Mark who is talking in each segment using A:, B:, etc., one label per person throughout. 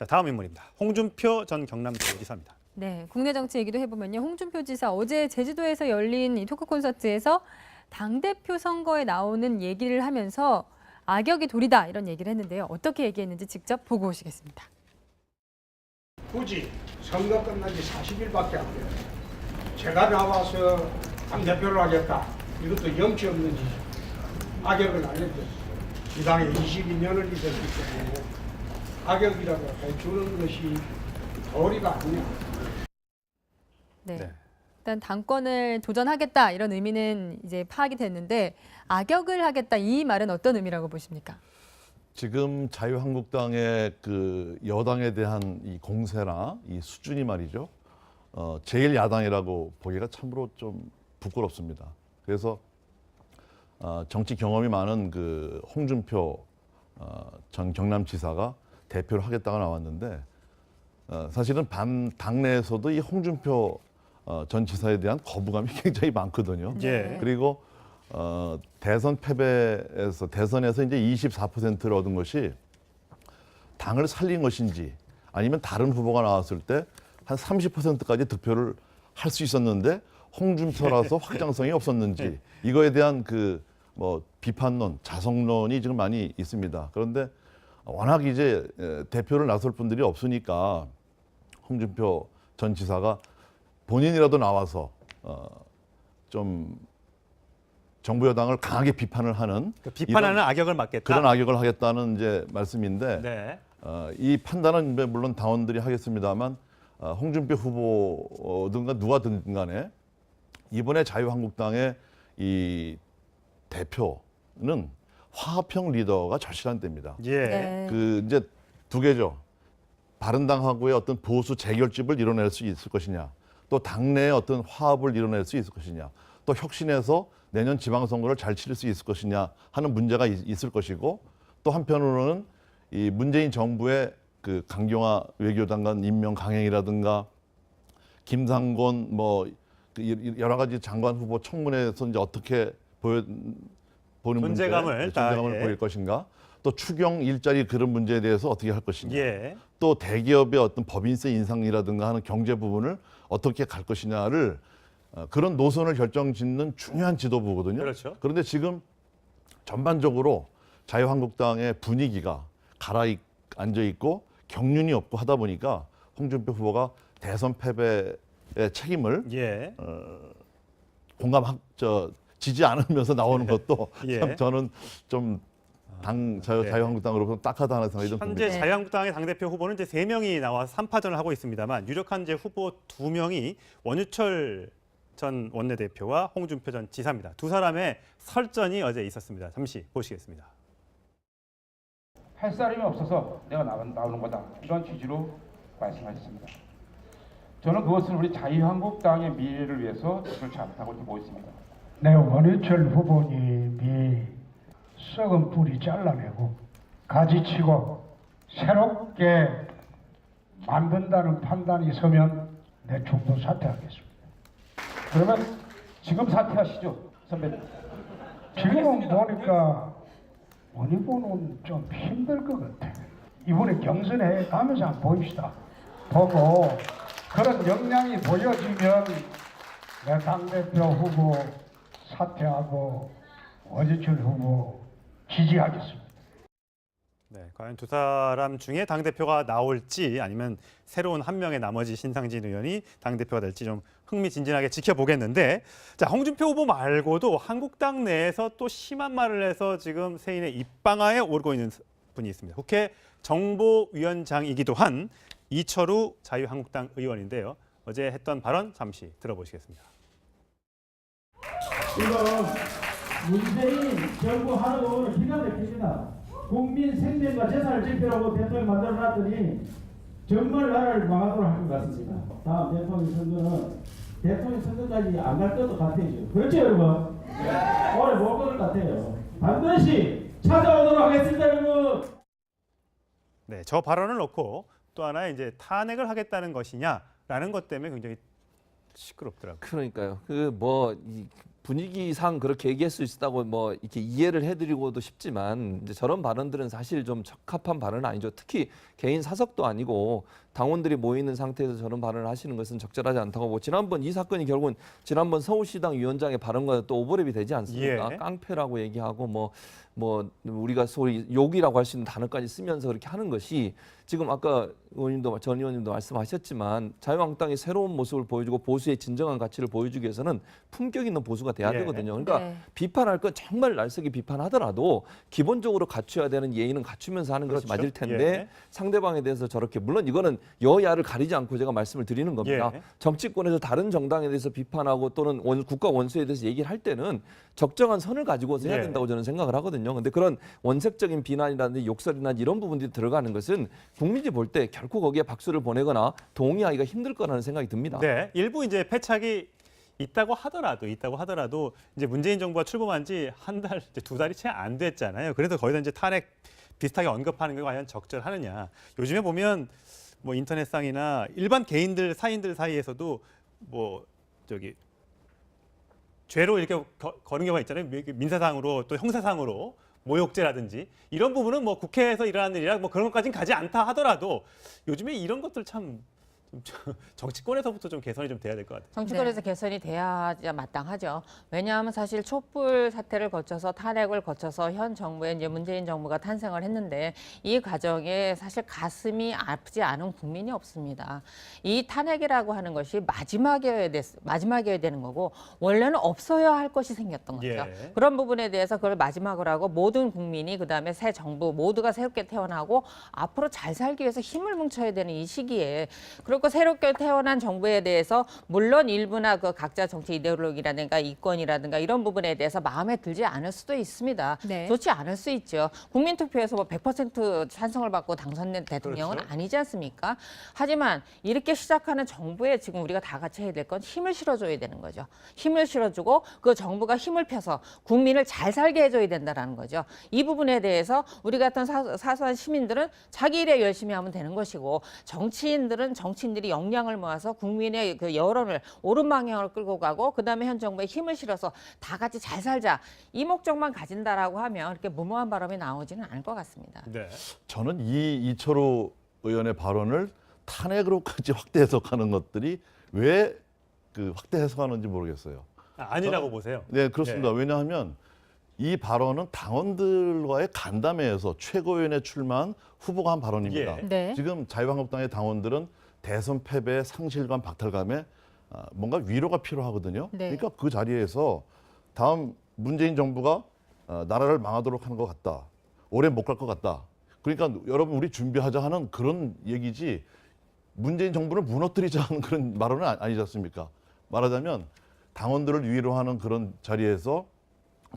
A: 자, 다음 인물입니다. 홍준표 전 경남도지사입니다.
B: 네, 국내 정치 얘기도 해보면요. 홍준표 지사 어제 제주도에서 열린 이 토크 콘서트에서 당대표 선거에 나오는 얘기를 하면서 악역이 돌이다 이런 얘기를 했는데요. 어떻게 얘기했는지 직접 보고 오시겠습니다.
C: 굳이 선거 끝난 지 40일밖에 안 돼요. 제가 나와서 당대표를 하겠다. 이것도 염치 없는 짓이죠. 악역을 알려줬어요. 이 당에 22년을 있었기 때문에 악역이라고 해주는 것이 도리가 아니야.
B: 네. 일단 당권을 도전하겠다 이런 의미는 이제 파악이 됐는데 악역을 하겠다 이 말은 어떤 의미라고 보십니까?
D: 지금 자유한국당의 그 여당에 대한 이 공세나 이 수준이 말이죠. 제일 야당이라고 보기가 참으로 좀 부끄럽습니다. 그래서 정치 경험이 많은 그 홍준표 전 경남지사가 대표를 하겠다가 나왔는데 사실은 당내에서도 이 홍준표 전 지사에 대한 거부감이 굉장히 많거든요.
A: 예.
D: 그리고 대선 패배에서 대선에서 이제 24%를 얻은 것이 당을 살린 것인지 아니면 다른 후보가 나왔을 때 한 30%까지 득표를 할 수 있었는데 홍준표라서 확장성이 없었는지 이거에 대한 그 뭐 비판론, 자성론이 지금 많이 있습니다. 그런데 워낙 이제 대표를 나설 분들이 없으니까 홍준표 전 지사가 본인이라도 나와서 좀 정부 여당을 강하게 비판을 하는
A: 비판하는 악역을 맡겠다.
D: 그런 악역을 하겠다는 이제 말씀인데
A: 네.
D: 이 판단은 물론 당원들이 하겠습니다만 홍준표 후보든가 누가든 간에 이번에 자유한국당의 이 대표는 화합형 리더가 절실한 때입니다.
A: 예.
B: 네.
D: 그 이제 두 개죠. 바른당하고의 어떤 보수 재결집을 이뤄낼 수 있을 것이냐, 또 당내의 어떤 화합을 이뤄낼 수 있을 것이냐, 또 혁신해서 내년 지방선거를 잘 치를 수 있을 것이냐 하는 문제가 있을 것이고, 또 한편으로는 이 문재인 정부의 그 강경화 외교장관 임명 강행이라든가 김상곤 뭐 여러 가지 장관 후보 청문회에서 이제 어떻게 보는
A: 존재감을
D: 존재감을 보일 것인가, 또 추경 일자리 그런 문제에 대해서 어떻게 할 것인가,
A: 예.
D: 또 대기업의 어떤 법인세 인상이라든가 하는 경제 부분을 어떻게 갈 것이냐를 그런 노선을 결정짓는 중요한 지도부거든요.
A: 그렇죠.
D: 그런데 지금 전반적으로 자유한국당의 분위기가 가라앉아 있고 경륜이 없고 하다 보니까 홍준표 후보가 대선 패배의 책임을
A: 예.
D: 지지 않으면서 나오는 것도
A: 예.
D: 참 저는 좀 자유한국당으로서 딱하다는 생각이 좀 듭니다.
A: 현재 자유한국당의 당대표 후보는 이제 3명이 나와서 3파전을 하고 있습니다만 유력한 이제 후보 2명이 원유철 전 원내대표와 홍준표 전 지사입니다. 두 사람의 설전이 어제 있었습니다. 잠시 보시겠습니다.
E: 할 사람이 없어서 내가 나오는 거다. 이런 취지로 말씀하셨습니다. 저는 그것은 우리 자유한국당의 미래를 위해서 그렇지 않다고 보고 있습니다.
F: 네, 원유철 후보님이 썩은 뿌리 잘라내고 가지치고 새롭게 만든다는 판단이 서면 내 중도 사퇴하겠습니다.
E: 그러면 지금 사퇴하시죠, 선배님.
F: 지금은 보니까 원 후보는 좀 힘들 것 같아. 이번에 경선에 가면서 한번 봅시다. 보고 그런 역량이 보여지면 내 당대표 후보 사퇴하고 원유철 후보 지지하겠습니다.
A: 네, 과연 두 사람 중에 당대표가 나올지 아니면 새로운 한 명의 나머지 신상진 의원이 당대표가 될지 좀 흥미진진하게 지켜보겠는데, 자, 홍준표 후보 말고도 한국당 내에서 또 심한 말을 해서 지금 세인의 입방아에 오르고 있는 분이 있습니다. 국회 정보위원장이기도 한 이철우 자유한국당 의원인데요. 어제 했던 발언 잠시 들어보시겠습니다.
G: 이거 문재인 정부 하는 거는 기가 막힙니다. 국민 생명과 재산을 지키라고 대통령 만들어놨더니 정말 나라를 망하도록 할 것 같습니다. 다음 대통령 선거는 대통령 선거까지 안 갈 것도 같아요. 그렇죠, 여러분? 네. 오래 못 갈 것 같아요. 반드시 찾아오도록 하겠습니다, 여러분.
A: 네, 저 발언을 놓고 또 하나 이제 탄핵을 하겠다는 것이냐라는 것 때문에 굉장히 시끄럽더라고요.
H: 그러니까요. 분위기상 그렇게 얘기할 수 있다고 뭐 이렇게 이해를 해드리고도 싶지만 이제 저런 발언들은 사실 좀 적합한 발언은 아니죠. 특히 개인 사석도 아니고 당원들이 모이는 상태에서 저런 발언을 하시는 것은 적절하지 않다고 보고 지난번 이 사건이 결국은 지난번 서울시당 위원장의 발언과 또 오버랩이 되지 않습니까?
A: 예.
H: 깡패라고 얘기하고 뭐 우리가 소위 욕이라고 할 수 있는 단어까지 쓰면서 그렇게 하는 것이 지금 아까 전 의원님도 말씀하셨지만 자유한국당이 새로운 모습을 보여주고 보수의 진정한 가치를 보여주기 위해서는 품격 있는 보수가 돼야
A: 예.
H: 되거든요. 그러니까
B: 네.
H: 비판할 건 정말 날쌔게 비판하더라도 기본적으로 갖춰야 되는 예의는 갖추면서 하는 것이
A: 그렇죠.
H: 맞을 텐데
A: 예.
H: 상대방에 대해서 저렇게 물론 이거는 여야를 가리지 않고 제가 말씀을 드리는 겁니다.
A: 예.
H: 정치권에서 다른 정당에 대해서 비판하고 또는 국가 원수에 대해서 얘기를 할 때는 적정한 선을 가지고서 해야
A: 예.
H: 된다고 저는 생각을 하거든요. 근데 그런 원색적인 비난이라든지 욕설이나 이런 부분들이 들어가는 것은 국민이 볼 때 결코 거기에 박수를 보내거나 동의하기가 힘들 거라는 생각이 듭니다.
A: 네, 일부 이제 패착이 있다고 하더라도 이제 문재인 정부가 출범한 지 한 달, 두 달이 채 안 됐잖아요. 그래서 거기다 이제 탄핵 비슷하게 언급하는 게 과연 적절하느냐. 요즘에 보면 뭐 인터넷상이나 일반 개인들 사이인들 사이에서도 뭐 죄로 이렇게 거는 경우가 있잖아요. 민사상으로 또 형사상으로 모욕죄라든지 이런 부분은 뭐 국회에서 일어나는 일이라 뭐 그런 것까지는 가지 않다 하더라도 요즘에 이런 것들 참 정치권에서부터 좀 개선이 좀 돼야 될 것 같아요.
I: 정치권에서 개선이 돼야 마땅하죠. 왜냐하면 사실 촛불 사태를 거쳐서 탄핵을 거쳐서 현 정부의 이제 문재인 정부가 탄생을 했는데 이 과정에 사실 가슴이 아프지 않은 국민이 없습니다. 이 탄핵이라고 하는 것이 마지막이어야 되는 거고 원래는 없어야 할 것이 생겼던 거죠.
A: 예.
I: 그런 부분에 대해서 그걸 마지막으로 하고 모든 국민이 그다음에 새 정부 모두가 새롭게 태어나고 앞으로 잘 살기 위해서 힘을 뭉쳐야 되는 이 시기에 그리고 새롭게 태어난 정부에 대해서 물론 일부나 그 각자 정치 이데올로기라든가 이권이라든가 이런 부분에 대해서 마음에 들지 않을 수도 있습니다.
B: 네.
I: 좋지 않을 수 있죠. 국민투표에서 뭐 100% 찬성을 받고 당선된 대통령은
A: 그렇죠.
I: 아니지 않습니까? 하지만 이렇게 시작하는 정부에 지금 우리가 다 같이 해야 될 건 힘을 실어줘야 되는 거죠. 힘을 실어주고 그 정부가 힘을 펴서 국민을 잘 살게 해줘야 된다는 거죠. 이 부분에 대해서 우리 같은 사소한 시민들은 자기 일에 열심히 하면 되는 것이고 정치인들이 역량을 모아서 국민의 그 여론을 옳은 방향으로 끌고 가고 그다음에 현 정부에 힘을 실어서 다 같이 잘 살자 이 목적만 가진다라고 하면 이렇게 무모한 발언이 나오지는 않을 것 같습니다.
A: 네.
D: 저는 이철호 의원의 발언을 탄핵으로까지 확대 해석하는 것들이 왜 그 확대 해석하는지 모르겠어요.
A: 아니라고 보세요.
D: 네, 그렇습니다. 왜냐하면 이 발언은 당원들과의 간담회에서 최고위원회 출마한 후보가 한 발언입니다.
A: 예.
B: 네.
D: 지금 자유한국당의 당원들은 대선 패배, 상실감, 박탈감에 뭔가 위로가 필요하거든요.
B: 네.
D: 그러니까 그 자리에서 다음 문재인 정부가 나라를 망하도록 하는 것 같다. 오래 못 갈 것 같다. 그러니까 여러분 우리 준비하자 하는 그런 얘기지 문재인 정부를 무너뜨리자 하는 그런 발언은 아니지 않습니까? 말하자면 당원들을 위로하는 그런 자리에서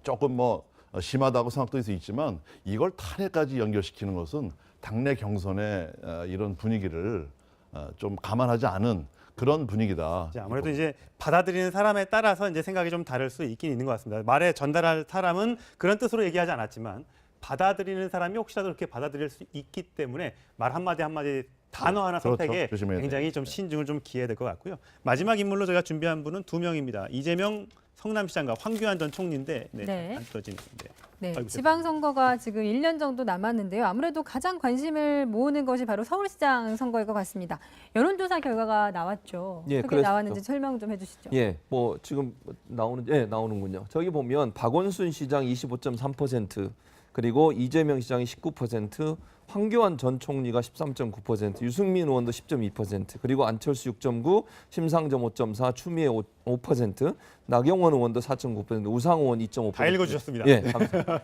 D: 조금 뭐 심하다고 생각도 있지만 이걸 탄핵까지 연결시키는 것은 당내 경선의 이런 분위기를 좀 감안하지 않은 그런 분위기다.
A: 이제 아무래도 이제 받아들이는 사람에 따라서 이제 생각이 좀 다를 수 있긴 있는 것 같습니다. 말에 전달할 사람은 그런 뜻으로 얘기하지 않았지만 받아들이는 사람이 혹시라도 그렇게 받아들일 수 있기 때문에 말 한마디 한마디 단어 하나
D: 그렇죠.
A: 선택에
D: 조심해야
A: 굉장히 좀 신중을 좀 기해야 될 것 같고요. 마지막 인물로 저희가 준비한 분은 두 명입니다. 이재명 성남시장과 황교안 전 총리인데
B: 네.
A: 안 떠지는데.
B: 네,
A: 아이고,
B: 지방선거가 지금 1년 정도 남았는데요. 아무래도 가장 관심을 모으는 것이 바로 서울시장 선거일 것 같습니다. 여론조사 결과가 나왔죠.
H: 예,
B: 어떻게
H: 그랬죠.
B: 나왔는지 설명 좀 해주시죠.
H: 예, 뭐 지금 나오는군요. 저기 보면 박원순 시장 25.3%, 그리고 이재명 시장이 19%, 황교안 전 총리가 13.9%, 유승민 의원도 10.2%, 그리고 안철수 6.9, 심상정 5.4, 추미애 5%, 나경원 의원도 4.9%, 우상 의원 2.5%.
A: 다 읽어주셨습니다.
H: 예,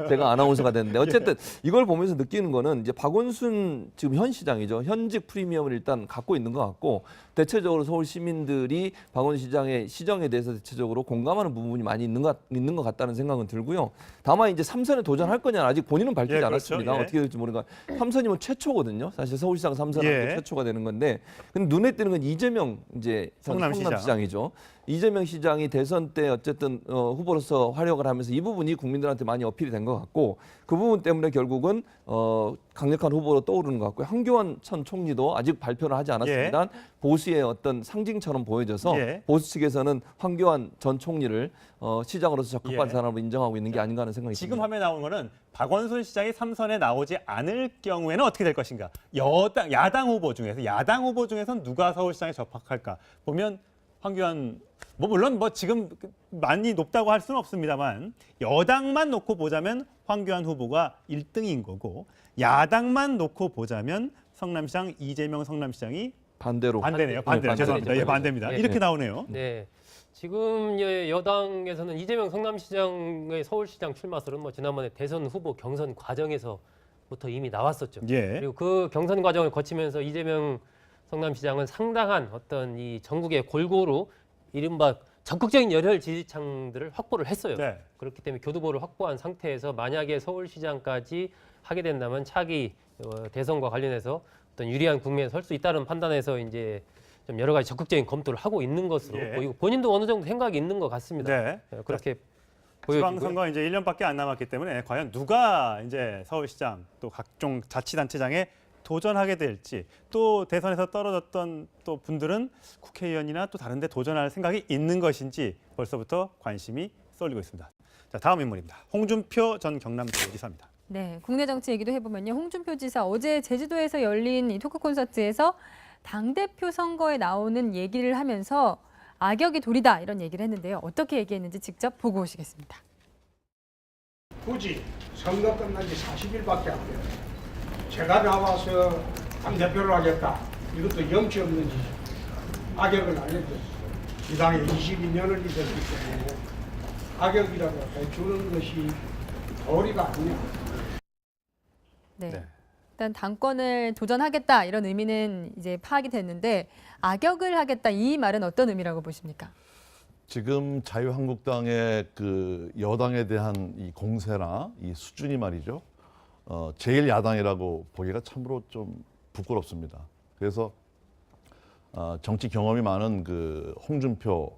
H: 제가 아나운서가 됐는데 어쨌든 이걸 보면서 느끼는 거는 이제 박원순 지금 현 시장이죠. 현직 프리미엄을 일단 갖고 있는 것 같고 대체적으로 서울 시민들이 박원순 시장의 시정에 대해서 대체적으로 공감하는 부분이 많이 있는 것 같다는 생각은 들고요. 다만 이제 3선에 도전할 거냐 아직 본인은 밝히지
A: 예, 그렇죠.
H: 않았습니다.
A: 예.
H: 어떻게 될지 모르니까 3선이면 최초거든요. 사실 서울시장 3선은
A: 예.
H: 최초가 되는 건데 근데 눈에 띄는 건 이재명 이제
A: 성남시장.
H: 성남시장이죠. 이재명 시장이 대선 때 어쨌든 후보로서 활약을 하면서 이 부분이 국민들한테 많이 어필이 된 것 같고 그 부분 때문에 결국은 강력한 후보로 떠오르는 것 같고요. 황교안 전 총리도 아직 발표를 하지 않았습니다. 보수의 어떤 상징처럼 보여져서 보수 측에서는 황교안 전 총리를 시장으로서 적합한 사람으로 인정하고 있는 게 아닌가 하는 생각이 듭니다.
A: 지금 화면에 나오는 거는 박원순 시장이 3선에 나오지 않을 경우에는 어떻게 될 것인가. 야당 후보 중에서 누가 서울시장에 적합할까 보면 황교안 물론 지금 많이 높다고 할 수는 없습니다만 여당만 놓고 보자면 황교안 후보가 1등인 거고 야당만 놓고 보자면 성남시장 이재명 성남시장이 반대네요. 죄송합니다. 예, 반대입니다. 이렇게 나오네요.
J: 네. 지금 여당에서는 이재명 성남시장의 서울시장 출마설은 지난번에 대선 후보 경선 과정에서부터 이미 나왔었죠. 그리고 그 경선 과정을 거치면서 이재명 성남시장은 상당한 어떤 이 전국의 골고루 이른바 적극적인 열혈 지지층들을 확보를 했어요. 그렇기 때문에 교두보를 확보한 상태에서 만약에 서울시장까지 하게 된다면 차기 대선과 관련해서 어떤 유리한 국면에 설 수 있다는 판단에서 이제 좀 여러 가지 적극적인 검토를 하고 있는 것으로 보이고 본인도 어느 정도 생각이 있는 것 같습니다. 그렇게 보여지고요.
A: 지방선거 이제 1년밖에 안 남았기 때문에 과연 누가 이제 서울시장 또 각종 자치단체장에 도전하게 될지 또 대선에서 떨어졌던 또 분들은 국회의원이나 또 다른 데 도전할 생각이 있는 것인지 벌써부터 관심이 쏠리고 있습니다. 자, 다음 인물입니다. 홍준표 전 경남도지사입니다.
B: 네, 국내 정치 얘기도 해보면요. 홍준표 지사 어제 제주도에서 열린 이 토크 콘서트에서 당대표 선거에 나오는 얘기를 하면서 악역이 돌이다 이런 얘기를 했는데요. 어떻게 얘기했는지 직접 보고 오시겠습니다.
C: 굳이 선거 끝난 지 40일밖에 안 돼요. 제가 나와서 당대표를 하겠다. 이것도 염치 없는 짓이죠. 악역은 아닌데 이 당에 22년을 있었기 때문에 악역이라고 해주는 것이 도리가 아니냐.
B: 네. 일단 당권을 도전하겠다 이런 의미는 이제 파악이 됐는데 악역을 하겠다 이 말은 어떤 의미라고 보십니까?
D: 지금 자유한국당의 그 여당에 대한 이 공세나 이 수준이 말이죠. 제일 야당이라고 보기가 참으로 좀 부끄럽습니다. 그래서 정치 경험이 많은 그 홍준표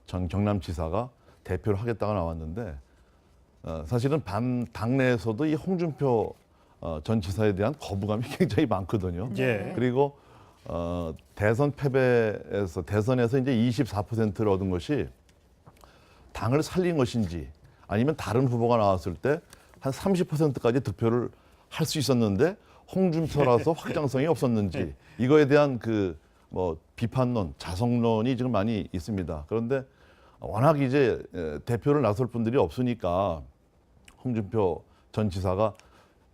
D: 전 경남지사가 대표를 하겠다고 나왔는데 사실은 당내에서도 이 홍준표 전 지사에 대한 거부감이 굉장히 많거든요. 그리고 대선 패배에서 대선에서 이제 24%를 얻은 것이 당을 살린 것인지 아니면 다른 후보가 나왔을 때 한 30%까지 득표를 할 수 있었는데 홍준표라서 확장성이 없었는지 이거에 대한 그 비판론, 자성론이 지금 많이 있습니다. 그런데 워낙 이제 대표를 나설 분들이 없으니까 홍준표 전 지사가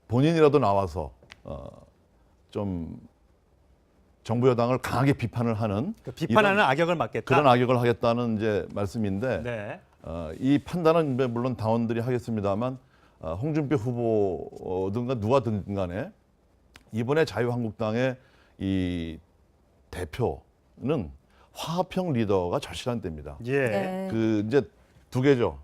D: 본인이라도 나와서 좀 정부 여당을 강하게 비판을 하는
A: 비판하는 악역을 맡겠다.
D: 그런 악역을 하겠다는 이제 말씀인데 이 판단은 물론 당원들이 하겠습니다만 홍준표 후보든가 누가든 간에 이번에 자유한국당의 이 대표는 화합형 리더가 절실한 때입니다. 그 이제 두 개죠.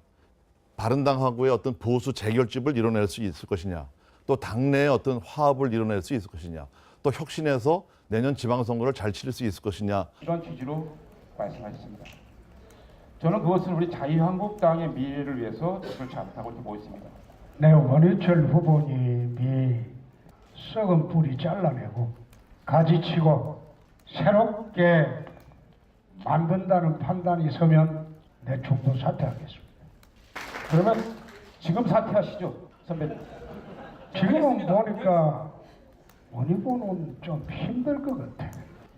D: 바른당하고의 어떤 보수 재결집을 이뤄낼 수 있을 것이냐, 또 당내의 어떤 화합을 이뤄낼 수 있을 것이냐, 또 혁신해서 내년 지방선거를 잘 치를 수 있을 것이냐.
E: 이런 취지로 말씀하셨습니다. 저는 그것은 우리 자유한국당의 미래를 위해서 그렇지 않다고 이렇게 보고 있습니다.
F: 네, 원희철 후보님이 썩은 뿌리 잘라내고 가지치고 새롭게 만든다는 판단이 서면 내 중도 사퇴하겠습니다.
E: 그러면 지금 사퇴하시죠, 선배님.
F: 지금은 보니까 원 후보는 좀 힘들 것 같아.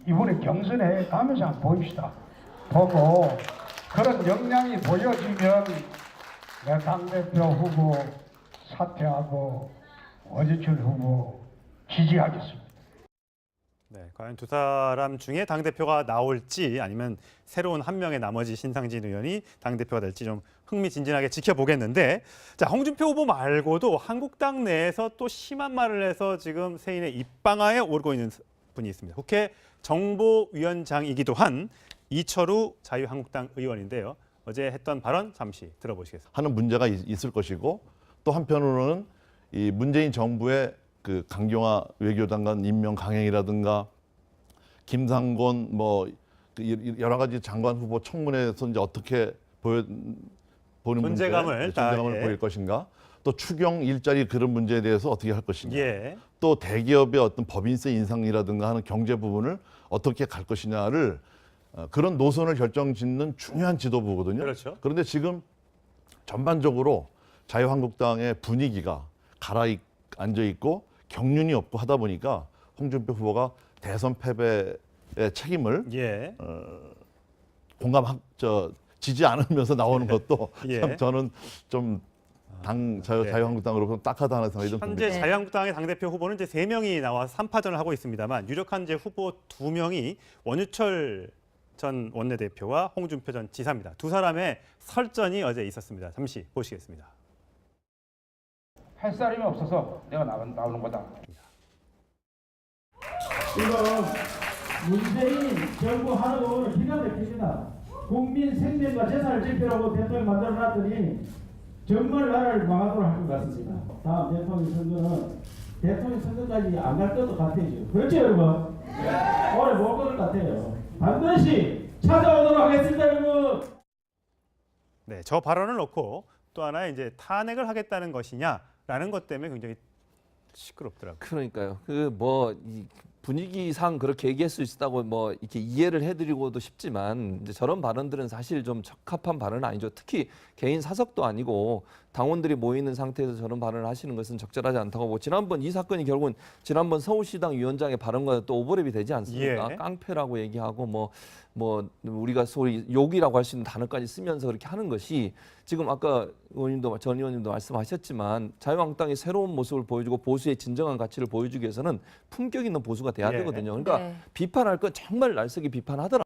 F: 이번에 경선에 가면서 한번 보입시다. 보고 그런 역량이 보여지면 내 당대표 후보 사퇴하고 원희철 후보 지지하겠습니다.
A: 네, 과연 두 사람 중에 당대표가 나올지 아니면 새로운 한 명의 나머지 신상진 의원이 당대표가 될지 좀 흥미진진하게 지켜보겠는데, 자, 홍준표 후보 말고도 한국당 내에서 또 심한 말을 해서 지금 세인의 입방아에 오르고 있는 분이 있습니다. 국회 정보위원장이기도 한 이철우 자유한국당 의원인데요. 어제 했던 발언 잠시 들어보시겠습니다.
D: 하는 문제가 있을 것이고, 또 한편으로는 이 문재인 정부의 그 강경화 외교장관 임명 강행이라든가 김상곤 여러 가지 장관 후보 청문회에서 이제 어떻게 보는
A: 존재감을
D: 존재감을 보일 것인가, 또 추경 일자리 그런 문제에 대해서 어떻게 할 것이냐,
A: 예.
D: 또 대기업의 어떤 법인세 인상이라든가 하는 경제 부분을 어떻게 갈 것이냐를 그런 노선을 결정짓는 중요한 지도부거든요.
A: 그렇죠.
D: 그런데 지금 전반적으로 자유한국당의 분위기가 가라앉아 있고 경륜이 없고 하다 보니까 홍준표 후보가 대선 패배의 책임을
A: 예.
D: 지지 않으면서 나오는 것도
A: 예.
D: 참 저는 좀 자유한국당으로 딱하다는 생각이 좀
A: 현재
D: 듭니다.
A: 자유한국당의 당대표 후보는 이제 3명이 나와서 3파전을 하고 있습니다만 유력한 이제 후보 2명이 원유철 전 원내대표와 홍준표 전 지사입니다. 두 사람의 설전이 어제 있었습니다. 잠시 보시겠습니다.
E: 할 사람이 없어서 내가 나오는 거다.
G: 지금 문재인 정부 하루는 기가 막힙니다. 국민 생명과 재산을 지키라고 대통령 만들어놨더니 정말 나라를 망하도록 할 것 같습니다. 다음 대통령 선거는 대통령 선거까지 안 갈 것도 같아요. 그렇죠, 여러분? 오래 못 갈 것 같아요. 반드시 찾아오도록 하겠습니다, 여러분.
A: 네, 저 발언을 놓고 또 하나 이제 탄핵을 하겠다는 것이냐라는 것 때문에 굉장히 시끄럽더라고요.
H: 그러니까요. 이 분위기상 그렇게 얘기할 수 있다고 뭐 이렇게 이해를 해드리고도 싶지만 이제 저런 발언들은 사실 좀 적합한 발언은 아니죠. 특히 개인 사석도 아니고 당원들이 모이는 상태에서 저런 발언을 하시는 것은 적절하지 않다고 보고, 지난번 이 사건이 결국은 지난번 서울시당 위원장의 발언과 또 오버랩이 되지 않습니까?
A: 예.
H: 깡패라고 얘기하고 뭐 우리가 소위 욕이라고 할 수 있는 단어까지 쓰면서 그렇게 하는 것이 지금 아까 전 의원님도 말씀하셨지만 자유한국당이 새로운 모습을 보여주고 보수의 진정한 가치를 보여주기 위해서는 품격 있는 보수가 돼야
A: 예.
H: 되거든요. 그러니까
B: 네.
H: 비판할 건 정말 날쌔게 비판하더라.